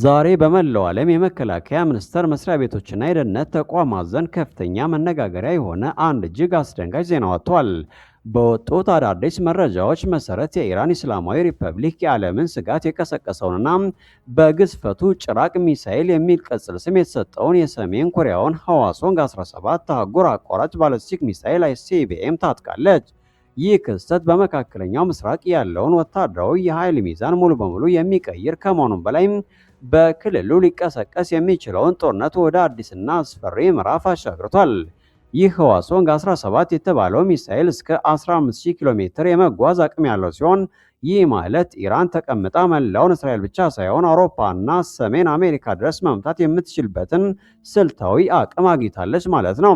ዛሬ በመላው ዓለም የመከላከያ ሚኒስቴር መስሪያ ቤቶችና የደህንነት ተቋማት ዘንድ ከፍተኛ መነጋገሪያ የሆነ አንድ እጅግ አስደንጋጭ ዜና ወጥቷል። በወጡት አዳዲስ መረጃዎች መሰረት የኢራን እስላማዊ ሪፐብሊክ የዓለምን ስጋት የቀሰቀሰውንና በግዝፈቱ ጭራቅ ሚሳኤል የሚል ቅጽል ስም የተሰጠውን የሰሜን ኮሪያውን ህዋሶንግ 17 አህጉር አቋራጭ ባለስቲክ ሚሳኤል አይሲቢኤም ታጥቃለች። ይህ ክስተት በመካከለኛው ምስራቅ ያለውን ወታደራዊ የኃይል ሚዛን ሙሉ በሙሉ የሚቀይር ከመሆኑም በላይ በክልሉ ሊቀሰቀስ የሚችለውን ጦርነት ወደ አዲስና አስፈሪ ምዕራፍ አሻግሯል። ይህ ህዋሶንግ 17 የተባለው ሚሳኤል እስከ 15000 ኪሎ ሜትር የመጓዝ አቅም ያለው ሲሆን ይህ ማለት ኢራን ተቀምጣ መላውን እስራኤል ብቻ ሳይሆን አውሮፓና ሰሜን አሜሪካ ድረስ መምታት የምትችልበትን ስልታዊ አቅም አግኝታለች ማለት ነው።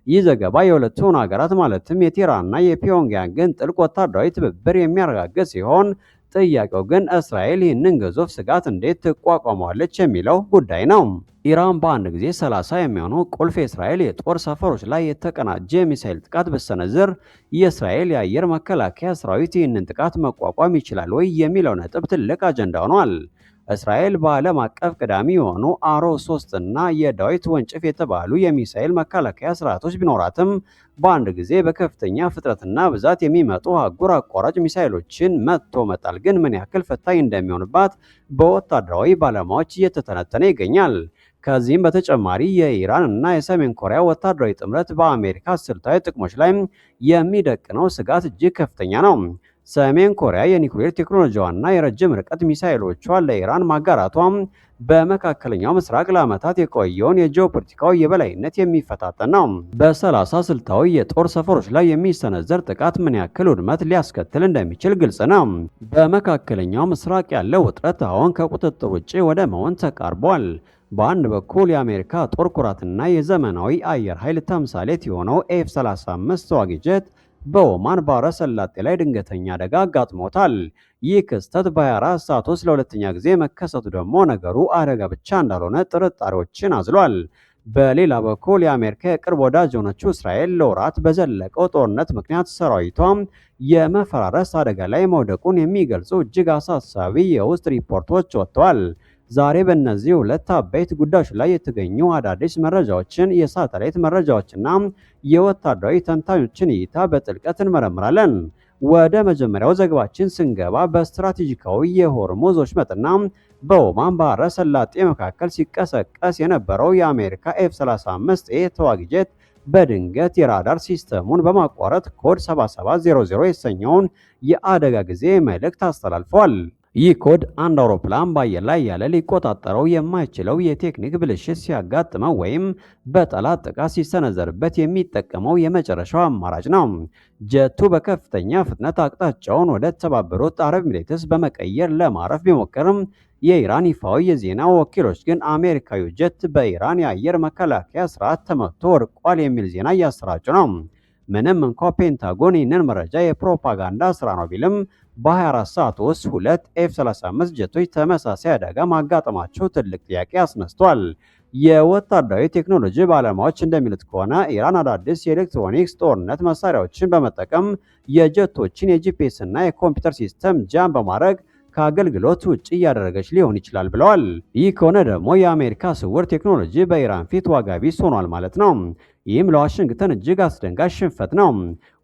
ይህ ዘገባ የሁለቱን ሀገራት ማለትም የቴህራንና የፒዮንግያንግን ጥልቅ ወታደራዊ ትብብር የሚያረጋግጥ ሲሆን ጥያቄው ግን እስራኤል ይህንን ግዙፍ ስጋት እንዴት ትቋቋመዋለች የሚለው ጉዳይ ነው። ኢራን በአንድ ጊዜ 30 የሚሆኑ ቁልፍ የእስራኤል የጦር ሰፈሮች ላይ የተቀናጀ የሚሳኤል ጥቃት ብትሰነዝር የእስራኤል የአየር መከላከያ ሰራዊት ይህንን ጥቃት መቋቋም ይችላል ወይ የሚለው ነጥብ ትልቅ አጀንዳ ሆኗል። እስራኤል በዓለም አቀፍ ቀዳሚ የሆኑ አሮ 3 እና የዳዊት ወንጭፍ የተባሉ የሚሳኤል መከላከያ ስርዓቶች ቢኖራትም በአንድ ጊዜ በከፍተኛ ፍጥነትና ብዛት የሚመጡ አህጉር አቋራጭ ሚሳኤሎችን መጥቶ መጣል ግን ምን ያክል ፈታኝ እንደሚሆንባት በወታደራዊ ባለሙያዎች እየተተነተነ ይገኛል። ከዚህም በተጨማሪ የኢራን እና የሰሜን ኮሪያ ወታደራዊ ጥምረት በአሜሪካ ስልታዊ ጥቅሞች ላይ የሚደቅነው ስጋት እጅግ ከፍተኛ ነው። ሰሜን ኮሪያ የኒውክሌር ቴክኖሎጂዋና የረጅም ርቀት ሚሳኤሎቿን ለኢራን ማጋራቷም በመካከለኛው ምስራቅ ለዓመታት የቆየውን የጂኦፖለቲካዊ የበላይነት የሚፈታተን ነው። በ30 ስልታዊ የጦር ሰፈሮች ላይ የሚሰነዘር ጥቃት ምን ያክል ውድመት ሊያስከትል እንደሚችል ግልጽ ነው። በመካከለኛው ምስራቅ ያለው ውጥረት አሁን ከቁጥጥር ውጭ ወደ መሆን ተቃርቧል። በአንድ በኩል የአሜሪካ ጦር ኩራትና የዘመናዊ አየር ኃይል ተምሳሌት የሆነው ኤፍ-35 ተዋጊ ጀት በኦማን ባህረ ሰላጤ ላይ ድንገተኛ አደጋ አጋጥሞታል። ይህ ክስተት በ24 ሰዓት ውስጥ ለሁለተኛ ጊዜ መከሰቱ ደግሞ ነገሩ አደጋ ብቻ እንዳልሆነ ጥርጣሬዎችን አዝሏል። በሌላ በኩል የአሜሪካ የቅርብ ወዳጅ የሆነችው እስራኤል ለወራት በዘለቀው ጦርነት ምክንያት ሰራዊቷ የመፈራረስ አደጋ ላይ መውደቁን የሚገልጹ እጅግ አሳሳቢ የውስጥ ሪፖርቶች ወጥተዋል። ዛሬ በእነዚህ ሁለት አበይት ጉዳዮች ላይ የተገኙ አዳዲስ መረጃዎችን፣ የሳተላይት መረጃዎችና የወታደራዊ ተንታኞችን እይታ በጥልቀት እንመረምራለን። ወደ መጀመሪያው ዘገባችን ስንገባ በስትራቴጂካዊ የሆርሙዝ ወሽመጥና በኦማን ባህረ ሰላጤ መካከል ሲቀሰቀስ የነበረው የአሜሪካ ኤፍ-35ኤ ተዋጊ ጀት በድንገት የራዳር ሲስተሙን በማቋረጥ ኮድ 7700 የተሰኘውን የአደጋ ጊዜ መልእክት አስተላልፏል። ይህ ኮድ አንድ አውሮፕላን በአየር ላይ ያለ ሊቆጣጠረው የማይችለው የቴክኒክ ብልሽት ሲያጋጥመው ወይም በጠላት ጥቃት ሲሰነዘርበት የሚጠቀመው የመጨረሻው አማራጭ ነው። ጀቱ በከፍተኛ ፍጥነት አቅጣጫውን ወደ ተባበሩት አረብ ኤሚሬትስ በመቀየር ለማረፍ ቢሞክርም የኢራን ይፋዊ የዜና ወኪሎች ግን አሜሪካዊው ጀት በኢራን የአየር መከላከያ ስርዓት ተመቶ ወድቋል የሚል ዜና እያሰራጩ ነው። ምንም እንኳ ፔንታጎን ይህንን መረጃ የፕሮፓጋንዳ ስራ ነው ቢልም በ24 ሰዓት ውስጥ ሁለት ኤፍ-35 ጀቶች ተመሳሳይ አደጋ ማጋጠማቸው ትልቅ ጥያቄ አስነስቷል። የወታደራዊ ቴክኖሎጂ ባለሙያዎች እንደሚሉት ከሆነ ኢራን አዳዲስ የኤሌክትሮኒክስ ጦርነት መሳሪያዎችን በመጠቀም የጀቶችን የጂፒኤስ እና የኮምፒውተር ሲስተም ጃም በማድረግ ከአገልግሎት ውጭ እያደረገች ሊሆን ይችላል ብለዋል። ይህ ከሆነ ደግሞ የአሜሪካ ስውር ቴክኖሎጂ በኢራን ፊት ዋጋ ቢስ ሆኗል ማለት ነው። ይህም ለዋሽንግተን እጅግ አስደንጋጭ ሽንፈት ነው።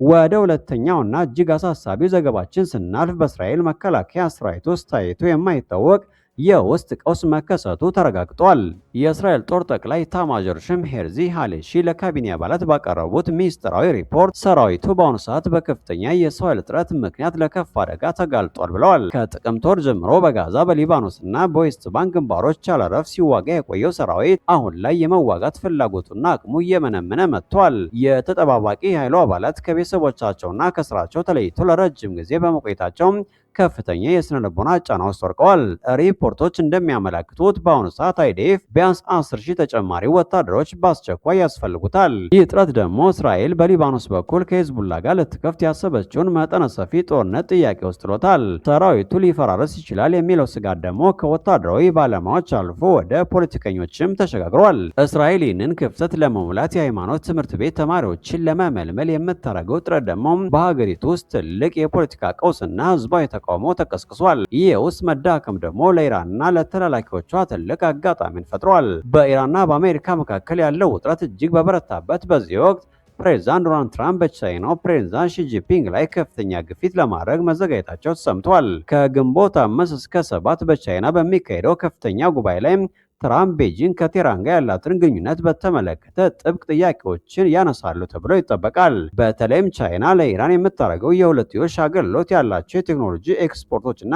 ወደ ሁለተኛውና እጅግ አሳሳቢው ዘገባችን ስናልፍ በእስራኤል መከላከያ ሰራዊት ውስጥ ታይቶ የማይታወቅ የውስጥ ቀውስ መከሰቱ ተረጋግጧል። የእስራኤል ጦር ጠቅላይ ኤታማዦር ሹም ሄርዚ ሃሌሺ ለካቢኔ አባላት ባቀረቡት ሚስጥራዊ ሪፖርት ሰራዊቱ በአሁኑ ሰዓት በከፍተኛ የሰው ኃይል እጥረት ምክንያት ለከፍ አደጋ ተጋልጧል ብለዋል። ከጥቅምት ወር ጀምሮ በጋዛ በሊባኖስና በዌስት ባንክ ግንባሮች ያለረፍ ሲዋጋ የቆየው ሰራዊት አሁን ላይ የመዋጋት ፍላጎቱና አቅሙ እየመነመነ መጥቷል። የተጠባባቂ ኃይሉ አባላት ከቤተሰቦቻቸውና ከስራቸው ተለይቶ ለረጅም ጊዜ በመቆየታቸው ከፍተኛ የስነ ልቦና ጫና ውስጥ ወድቀዋል። ሪፖርቶች እንደሚያመለክቱት በአሁኑ ሰዓት አይዲኤፍ ቢያንስ 10,000 ተጨማሪ ወታደሮች በአስቸኳይ ያስፈልጉታል። ይህ እጥረት ደግሞ እስራኤል በሊባኖስ በኩል ከሂዝቡላ ጋር ልትከፍት ያሰበችውን መጠነ ሰፊ ጦርነት ጥያቄ ውስጥ ጥሎታል። ሰራዊቱ ሊፈራረስ ይችላል የሚለው ስጋት ደግሞ ከወታደራዊ ባለሙያዎች አልፎ ወደ ፖለቲከኞችም ተሸጋግሯል። እስራኤል ይህንን ክፍተት ለመሙላት የሃይማኖት ትምህርት ቤት ተማሪዎችን ለመመልመል የምታደርገው ጥረት ደግሞ በሀገሪቱ ውስጥ ትልቅ የፖለቲካ ቀውስና ህዝባዊ ተቃውሞ ተቀስቅሷል። ይህ የውስጥ መዳከም ደግሞ ለኢራንና ለተላላኪዎቿ ትልቅ አጋጣሚን ፈጥሯል። በኢራንና በአሜሪካ መካከል ያለው ውጥረት እጅግ በበረታበት በዚህ ወቅት ፕሬዚዳንት ዶናልድ ትራምፕ በቻይናው ፕሬዚዳንት ሺጂፒንግ ላይ ከፍተኛ ግፊት ለማድረግ መዘጋጀታቸው ተሰምቷል። ከግንቦት 5 እስከ 7 በቻይና በሚካሄደው ከፍተኛ ጉባኤ ላይ ትራምፕ ቤጂንግ ከቴህራን ጋር ያላትን ግንኙነት በተመለከተ ጥብቅ ጥያቄዎችን ያነሳሉ ተብሎ ይጠበቃል። በተለይም ቻይና ለኢራን የምታደርገው የሁለትዮሽ አገልግሎት ያላቸው የቴክኖሎጂ ኤክስፖርቶችና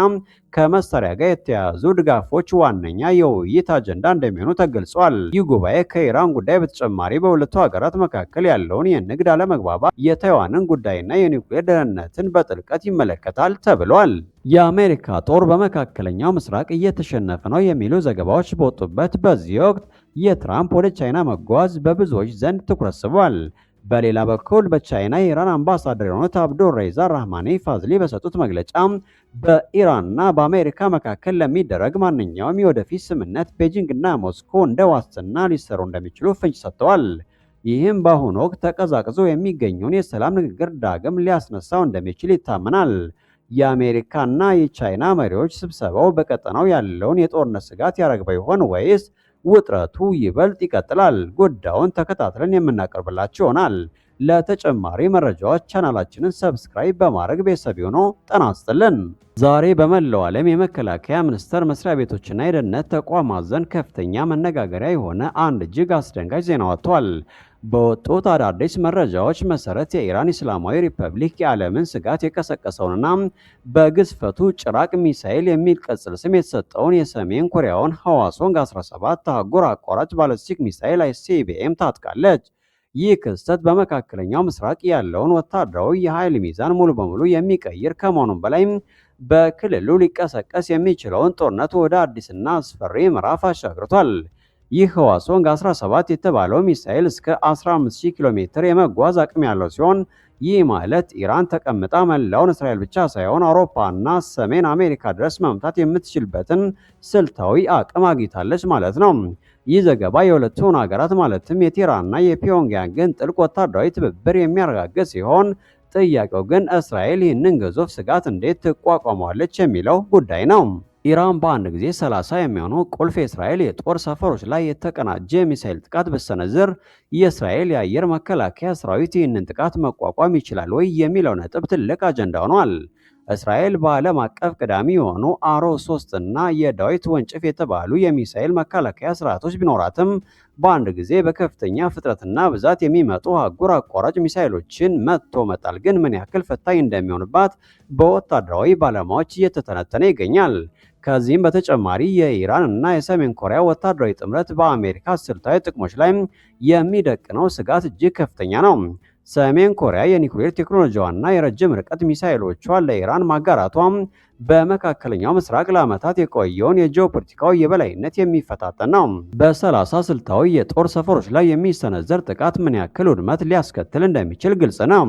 ከመሳሪያ ጋር የተያያዙ ድጋፎች ዋነኛ የውይይት አጀንዳ እንደሚሆኑ ተገልጿል። ይህ ጉባኤ ከኢራን ጉዳይ በተጨማሪ በሁለቱ ሀገራት መካከል ያለውን የንግድ አለመግባባት፣ የታይዋንን ጉዳይና የኒውክሌር ደህንነትን በጥልቀት ይመለከታል ተብሏል። የአሜሪካ ጦር በመካከለኛው ምስራቅ እየተሸነፈ ነው የሚሉ ዘገባዎች በወጡበት በዚህ ወቅት የትራምፕ ወደ ቻይና መጓዝ በብዙዎች ዘንድ ትኩረት ስቧል። በሌላ በኩል በቻይና የኢራን አምባሳደር የሆኑት አብዱር ሬዛ ራህማኒ ፋዝሊ በሰጡት መግለጫ በኢራንና በአሜሪካ መካከል ለሚደረግ ማንኛውም የወደፊት ስምምነት ቤጂንግና ሞስኮ እንደ ዋስትና ሊሰሩ እንደሚችሉ ፍንጭ ሰጥተዋል። ይህም በአሁኑ ወቅት ተቀዛቅዞ የሚገኘውን የሰላም ንግግር ዳግም ሊያስነሳው እንደሚችል ይታመናል። የአሜሪካና የቻይና መሪዎች ስብሰባው በቀጠናው ያለውን የጦርነት ስጋት ያረግበው ይሆን ወይስ ውጥረቱ ይበልጥ ይቀጥላል? ጉዳዩን ተከታትለን የምናቀርብላችሁ ይሆናል። ለተጨማሪ መረጃዎች ቻናላችንን ሰብስክራይብ በማድረግ ቤተሰብ ሆኖ ጤና ይስጥልን። ዛሬ በመላው ዓለም የመከላከያ ሚኒስቴር መስሪያ ቤቶችና የደህንነት ተቋማት ዘንድ ከፍተኛ መነጋገሪያ የሆነ አንድ እጅግ አስደንጋጭ ዜና ወጥቷል። በወጡት አዳዲስ መረጃዎች መሰረት የኢራን እስላማዊ ሪፐብሊክ የዓለምን ስጋት የቀሰቀሰውንና በግዝፈቱ ጭራቅ ሚሳኤል የሚል ቅጽል ስም የተሰጠውን የሰሜን ኮሪያውን ህዋሶንግ 17 አህጉር አቋራጭ ባለስቲክ ሚሳኤል አይሲቢኤም ታጥቃለች። ይህ ክስተት በመካከለኛው ምስራቅ ያለውን ወታደራዊ የኃይል ሚዛን ሙሉ በሙሉ የሚቀይር ከመሆኑም በላይ በክልሉ ሊቀሰቀስ የሚችለውን ጦርነት ወደ አዲስና አስፈሪ ምዕራፍ አሻግሯል። ይህ ህዋሶንግ 17 የተባለው ሚሳኤል እስከ 15000 ኪሎ ሜትር የመጓዝ አቅም ያለው ሲሆን ይህ ማለት ኢራን ተቀምጣ መላውን እስራኤል ብቻ ሳይሆን አውሮፓና ሰሜን አሜሪካ ድረስ መምታት የምትችልበትን ስልታዊ አቅም አግኝታለች ማለት ነው። ይህ ዘገባ የሁለቱን ሀገራት ማለትም የቴህራንና የፒዮንግያንግን ጥልቅ ወታደራዊ ትብብር የሚያረጋግጥ ሲሆን ጥያቄው ግን እስራኤል ይህንን ግዙፍ ስጋት እንዴት ትቋቋመዋለች የሚለው ጉዳይ ነው። ኢራን በአንድ ጊዜ 30 የሚሆኑ ቁልፍ የእስራኤል የጦር ሰፈሮች ላይ የተቀናጀ የሚሳኤል ጥቃት ብትሰነዝር የእስራኤል የአየር መከላከያ ሰራዊት ይህንን ጥቃት መቋቋም ይችላል ወይ የሚለው ነጥብ ትልቅ አጀንዳ ሆኗል። እስራኤል በዓለም አቀፍ ቀዳሚ የሆኑ አሮ 3 እና የዳዊት ወንጭፍ የተባሉ የሚሳኤል መከላከያ ስርዓቶች ቢኖራትም በአንድ ጊዜ በከፍተኛ ፍጥነትና ብዛት የሚመጡ አህጉር አቋራጭ ሚሳኤሎችን መጥቶ መጣል ግን ምን ያክል ፈታኝ እንደሚሆንባት በወታደራዊ ባለሙያዎች እየተተነተነ ይገኛል። ከዚህም በተጨማሪ የኢራን እና የሰሜን ኮሪያ ወታደራዊ ጥምረት በአሜሪካ ስልታዊ ጥቅሞች ላይ የሚደቅነው ስጋት እጅግ ከፍተኛ ነው። ሰሜን ኮሪያ የኒውክሌር ቴክኖሎጂዋና የረጅም ርቀት ሚሳኤሎቿን ለኢራን ማጋራቷም በመካከለኛው ምስራቅ ለዓመታት የቆየውን የጂኦፖለቲካዊ የበላይነት የሚፈታተን ነው። በ30 ስልታዊ የጦር ሰፈሮች ላይ የሚሰነዘር ጥቃት ምን ያክል ውድመት ሊያስከትል እንደሚችል ግልጽ ነው።